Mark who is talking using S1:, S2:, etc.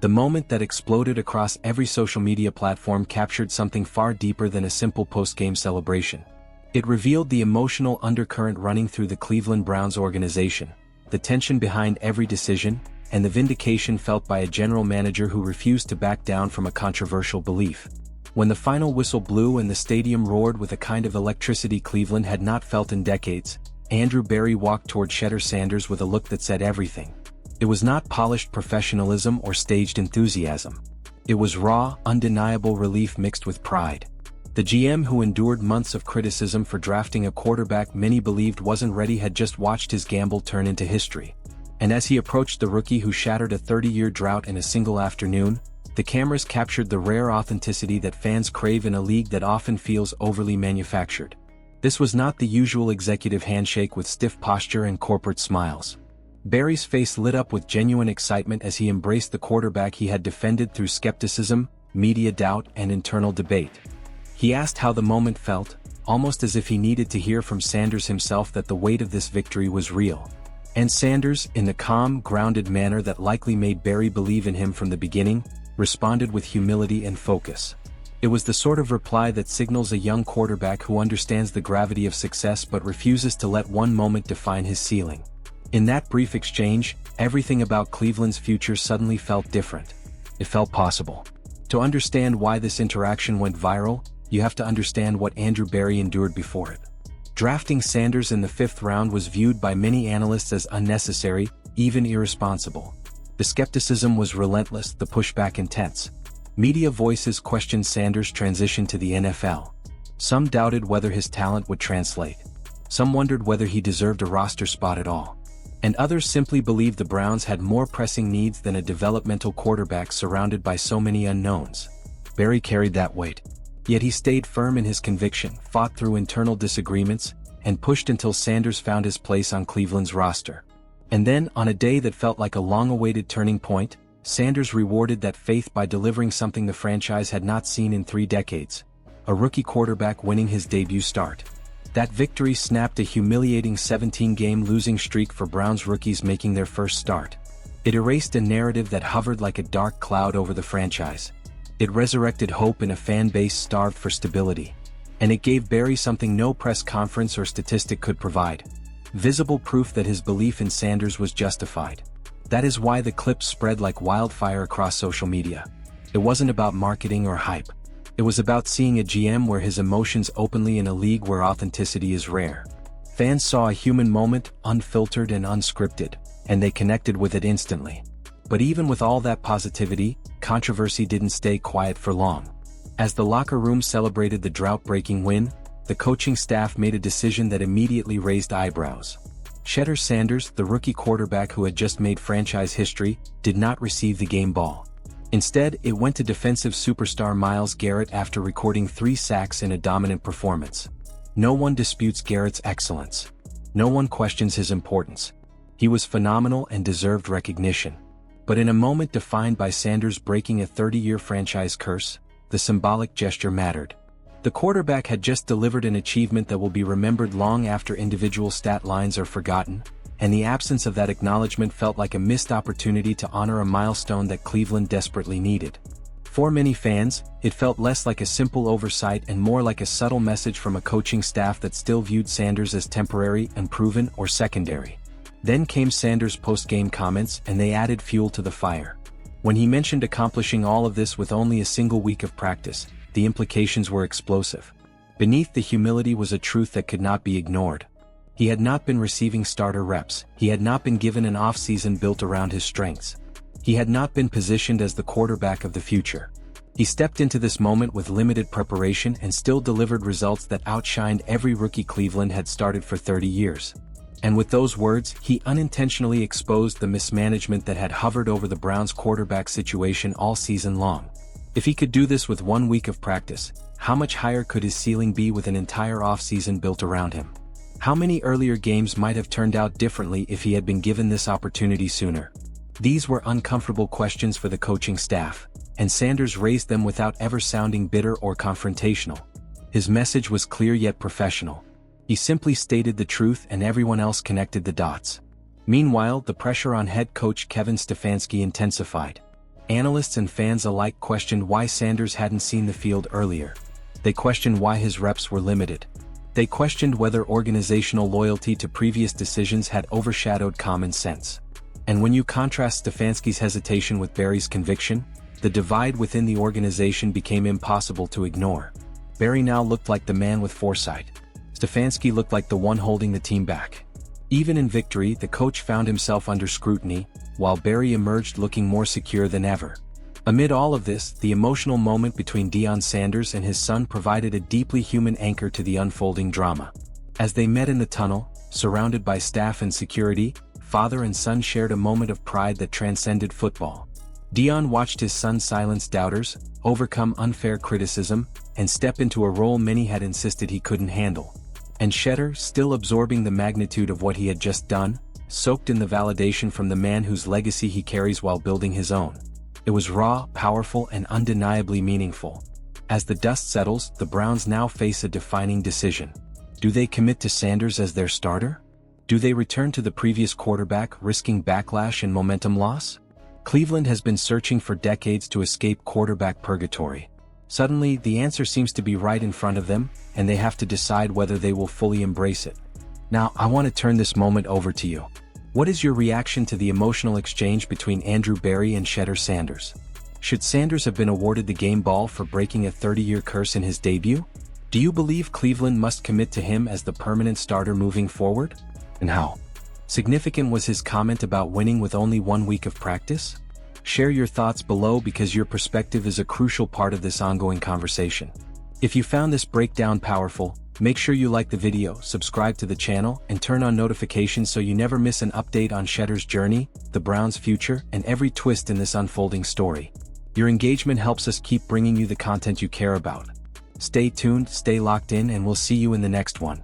S1: The moment that exploded across every social media platform captured something far deeper than a simple post-game celebration. It revealed the emotional undercurrent running through the Cleveland Browns organization, the tension behind every decision, and the vindication felt by a general manager who refused to back down from a controversial belief. When the final whistle blew and the stadium roared with a kind of electricity Cleveland had not felt in decades, Andrew Berry walked toward Shedeur Sanders with a look that said everything. It was not polished professionalism or staged enthusiasm. It was raw, undeniable relief mixed with pride. The GM, who endured months of criticism for drafting a quarterback many believed wasn't ready, had just watched his gamble turn into history. And as he approached the rookie who shattered a 30-year drought in a single afternoon, the cameras captured the rare authenticity that fans crave in a league that often feels overly manufactured. This was not the usual executive handshake with stiff posture and corporate smiles. Berry's face lit up with genuine excitement as he embraced the quarterback he had defended through skepticism, media doubt, and internal debate. He asked how the moment felt, almost as if he needed to hear from Sanders himself that the weight of this victory was real. And Sanders, in the calm, grounded manner that likely made Berry believe in him from the beginning, responded with humility and focus. It was the sort of reply that signals a young quarterback who understands the gravity of success but refuses to let one moment define his ceiling. In that brief exchange, everything about Cleveland's future suddenly felt different. It felt possible. To understand why this interaction went viral, you have to understand what Andrew Berry endured before it. Drafting Sanders in the 5th round was viewed by many analysts as unnecessary, even irresponsible. The skepticism was relentless, the pushback intense. Media voices questioned Sanders' transition to the NFL. Some doubted whether his talent would translate. Some wondered whether he deserved a roster spot at all. And others simply believed the Browns had more pressing needs than a developmental quarterback surrounded by so many unknowns. Berry carried that weight. Yet he stayed firm in his conviction, fought through internal disagreements, and pushed until Sanders found his place on Cleveland's roster. And then, on a day that felt like a long-awaited turning point, Sanders rewarded that faith by delivering something the franchise had not seen in 3 decades: a rookie quarterback winning his debut start. That victory snapped a humiliating 17-game losing streak for Browns rookies making their first start. It erased a narrative that hovered like a dark cloud over the franchise. It resurrected hope in a fan base starved for stability. And it gave Berry something no press conference or statistic could provide: visible proof that his belief in Sanders was justified. That is why the clip spread like wildfire across social media. It wasn't about marketing or hype. It was about seeing a GM wear his emotions openly in a league where authenticity is rare. Fans saw a human moment, unfiltered and unscripted, and they connected with it instantly. But even with all that positivity, controversy didn't stay quiet for long. As the locker room celebrated the drought-breaking win, the coaching staff made a decision that immediately raised eyebrows. Shedeur Sanders, the rookie quarterback who had just made franchise history, did not receive the game ball. Instead, it went to defensive superstar Myles Garrett after recording 3 sacks in a dominant performance. No one disputes Garrett's excellence. No one questions his importance. He was phenomenal and deserved recognition. But in a moment defined by Sanders breaking a 30-year franchise curse, the symbolic gesture mattered. The quarterback had just delivered an achievement that will be remembered long after individual stat lines are forgotten, and the absence of that acknowledgement felt like a missed opportunity to honor a milestone that Cleveland desperately needed. For many fans, it felt less like a simple oversight and more like a subtle message from a coaching staff that still viewed Sanders as temporary, unproven, or secondary. Then came Sanders' post-game comments, and they added fuel to the fire. When he mentioned accomplishing all of this with only a single week of practice, the implications were explosive. Beneath the humility was a truth that could not be ignored. He had not been receiving starter reps. He had not been given an off-season built around his strengths. He had not been positioned as the quarterback of the future. He stepped into this moment with limited preparation and still delivered results that outshined every rookie Cleveland had started for 30 years. And with those words, he unintentionally exposed the mismanagement that had hovered over the Browns' quarterback situation all season long. If he could do this with 1 week of practice, how much higher could his ceiling be with an entire off-season built around him? How many earlier games might have turned out differently if he had been given this opportunity sooner? These were uncomfortable questions for the coaching staff, and Sanders raised them without ever sounding bitter or confrontational. His message was clear yet professional. He simply stated the truth and everyone else connected the dots. Meanwhile, the pressure on head coach Kevin Stefanski intensified. Analysts and fans alike questioned why Sanders hadn't seen the field earlier. They questioned why his reps were limited. They questioned whether organizational loyalty to previous decisions had overshadowed common sense. And when you contrast Stefanski's hesitation with Barry's conviction, the divide within the organization became impossible to ignore. Barry now looked like the man with foresight. Stefanski looked like the one holding the team back. Even in victory, the coach found himself under scrutiny, while Barry emerged looking more secure than ever. Amid all of this, the emotional moment between Deion Sanders and his son provided a deeply human anchor to the unfolding drama. As they met in the tunnel, surrounded by staff and security, father and son shared a moment of pride that transcended football. Deion watched his son silence doubters, overcome unfair criticism, and step into a role many had insisted he couldn't handle. And Shedeur, still absorbing the magnitude of what he had just done, soaked in the validation from the man whose legacy he carries while building his own. It was raw, powerful, and undeniably meaningful. As the dust settles, the Browns now face a defining decision. Do they commit to Sanders as their starter? Do they return to the previous quarterback, risking backlash and momentum loss? Cleveland has been searching for decades to escape quarterback purgatory. Suddenly, the answer seems to be right in front of them, and they have to decide whether they will fully embrace it. Now, I want to turn this moment over to you. What is your reaction to the emotional exchange between Andrew Barry and Shedeur Sanders? Should Sanders have been awarded the game ball for breaking a 30-year curse in his debut? Do you believe Cleveland must commit to him as the permanent starter moving forward? And how significant was his comment about winning with only 1 week of practice? Share your thoughts below because your perspective is a crucial part of this ongoing conversation. If you found this breakdown powerful, make sure you like the video, subscribe to the channel, and turn on notifications so you never miss an update on Shedeur's journey, the Browns' future, and every twist in this unfolding story. Your engagement helps us keep bringing you the content you care about. Stay tuned, stay locked in, and we'll see you in the next one.